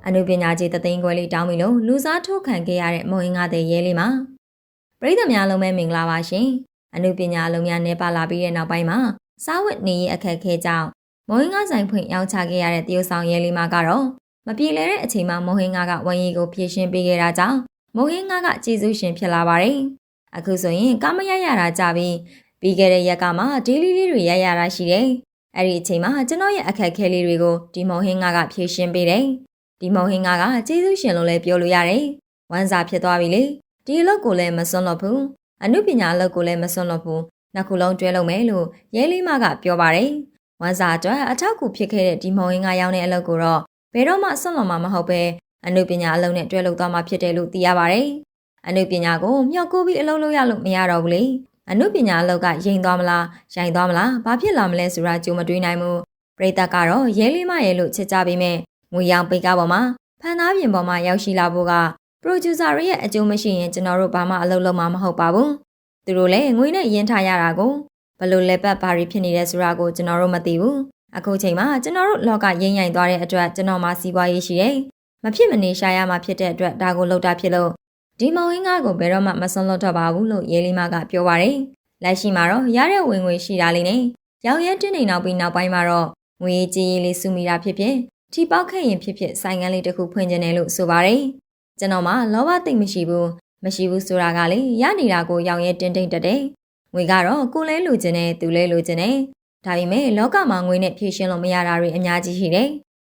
အနုပညာကြီးတသိန်းခွဲလေးတောင်းပြီးလို့လူစားထိုးခံခဲ့ရတဲ့မုံဟင်းကားတဲ့ရဲလေးမှာပရိသတ်များလုံးပဲမင်္ဂလာပါရှင်အနုပညာအလုံးများနေပါလာပြီးတဲ့နောက်ပိုင်းမှာစားဝတ်နေရေးအခက်အခဲကြောင့်မုံဟင်းကားဆိုင်ဖွင့်ရောင်းချခဲ့ရတဲ့တရုတ်ဆောင်ရဲလေးမှာကတော့မပြေလည်တဲ့အချိန်မှာမုံဟင်းကားကဝန်ရီကိုဖြည့်ရှင်းပေးခဲ့တာကြောင့်မုံဟင်းကားကကျေးဇူးရှင်ဖြစ်လာပါတယ်အခုဆိုရင်ကားမရရတာကြပြီးခဲ့တဲ့ရက်ကမှဒေးလီလေးတွေရရတာရှိတယ်အဲ့ဒီအချိန်မှာကျွန်တော်ရဲ့အခက်အခဲလေးတွေကိုဒီမုံဟင်းကားကဖြည့်ရှင်းပေးတယ်ဒီမုံဟင်းကားကကျေးဇူးရှင်လို့လည်းပြောလို့ရတယ်ဝမ်းစာဖြစ်သွားပြီလေဒီအလုပ်ကိုလည်းမစွန့်လွတ်ဘူးအနုပညာအလုပ်ကိုလည်းမစွန့်လွတ်ဘူးနှစ်ခုလုံးတွဲလုပ်မယ်လို့ရဲလေးမကပြောပါတယ်ဝမ်းစာအတွက်အထောက်အကူဖြစ်ခဲ့တဲ့ဒီမုံဟင်းကားရောင်းတဲ့အလုပ်ကိုတော့ဘယ်တော့မှစွန့်လွတ်မှာမဟုတ်ပဲအနုပညာအလုပ်နဲ့တွဲလုပ်သွားမှာဖြစ်တယ်လို့သိရပါတယ်အနုပညာကိုမျှော်ကိုပြီးအလုပ်လုပ်ရလို့မရတော့ဘူးလေအနုပညာအလုပ်ကရင်သွားမလားရိုင်သွားမလားဘာဖြစ်လာမလဲဆိုတာကြိုမတွေးနိုင်ဘူးပရိသတ်ကတော့ရဲလေးမရဲလို့ချစ်ကြပေမဲ့ငွေရောင်ပိတ်ကားပေါ်မှာဖန်သားပြင်ပေါ်မှာရောက်ရှိလာဖို့ကပရိုဂျူဆာရဲ့အကျိုးမရှိရင်ကျွန်တော်တို့ဘာမှအလုပ်လုပ်မှာမဟုတ်ပါဘူးသူတို့လည်းငွေနဲ့ရင်းထားရတာကိုဘလို့လက်ပတ်ဘာတွေဖြစ်နေတယ်ဆိုတာကိုကျွန်တော်တို့မသိဘူးအခုချိန်မှာကျွန်တော်တို့လောကရင်းရိုင်သွားတဲ့အတွက်ကျွန်တော်မှစီးပွားရေးရှိတယ်မဖြစ်မနေရှာရမှာဖြစ်တဲ့အတွက်ဒါကိုလုပ်တာဖြစ်လို့ဒီမုံဟင်းကားကိုဘယ်တော့မှမစွန့်လွတ်တော့ပါဘူးလို့ရဲလေးမကပြောပါတယ်လက်ရှိမှာတော့ရတဲ့ဝင်ငွေရှိတာလေးနဲ့ရောင်ရဲတင်းနေနောက်ပြီးနောက်ပိုင်းမှာတော့ငွေကြေးလေးစုမိတာဖြစ်ဖြစ်ထိပေါက်ခဲ့ရင်ဖြစ်ဖြစ်ဆိုင်ကန်းလေးတစ်ခုဖွင့်ကျင်တယ်လို့ဆိုပါတယ်ကျွန်တော်မှလောဘသိမ့်မရှိဘူးဆိုတာကလေရနေတာကိုရောင်ရဲတင်းတက်တယ်ငွေကတော့ကိုလဲလိုချင်တယ်သူလဲလိုချင်တယ်ဒါပေမဲ့လောကမှာငွေနဲ့ဖြည့်ရှင်းလို့မရတာတွေအများကြီးရှိတယ်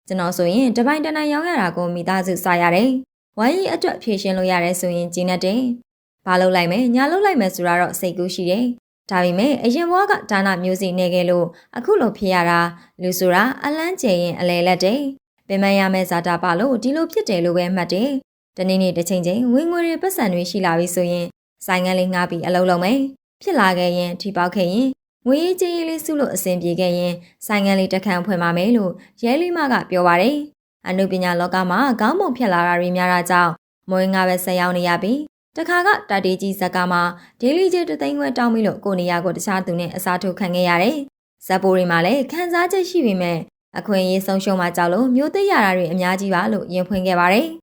ကျွန်တော်ဆိုရင်တပိုင်းတနိုင်ရောင်းရတာကိုမိသားစုစားရတယ်ဝိုင်းရီအတွက်ဖြည့်ရှင်းလို့ရတယ်ဆိုရင်ကျင်းတယ်ဘာလုပ်လိုက်မယ်ညာလုပ်လိုက်မယ်ဆိုတာတော့စိတ်ကူးရှိတယ်ဒါပေမဲ့အရင်ဘဝကဒါနမျိုးစီနေခဲ့လို့အခုလိုဖြစ်ရတာလူဆိုတာအလန်းကျယ်ရင်အလဲလက်တယ်ပင်မရမယ့်ဇာတာပါလို့ဒီလိုဖြစ်တယ်လို့ပဲမှတ်တယ်တနေ့နေ့တစ်ချိန်ချင်းဝင်ငွေတွေပတ်စံတွေရှိလာပြီဆိုရင်ဆိုင်ငန်းလေးငှားပြီးအလုပ်လုပ်မယ်ဖြစ်လာခဲ့ရင်ထိပေါက်ခဲ့ရင်ငွေကြေးလေးစုလို့အဆင်ပြေခဲ့ရင်ဆိုင်ငန်းလေးတစ်ခန်းဖွင့်ပါမယ်လို့ရဲလေးမကပြောပါတယ်အနုပညာလောကမှာခေါင်းပုံဖြတ်လာတာတွေများတာကြောင့်မွေးငါပဲဆက်ရောက်နေရပြီးတခါကတာတီကြီးဇက်ကမှာဒေးလီကျ3သိန်းခွဲတောင်းပြီးလို့ကိုနေရာကိုတခြားသူနဲ့အစားထိုးခံခဲ့ရတယ်ဇက်ပိုတွေမှာလည်းခံစားချက်ရှိပေမဲ့အခွင့်အရေးဆုံးရှုံးမှကြောက်လို့မျိုးသိရတာတွေအများကြီးပါလို့ရင်ဖွင့်ခဲ့ပါတယ်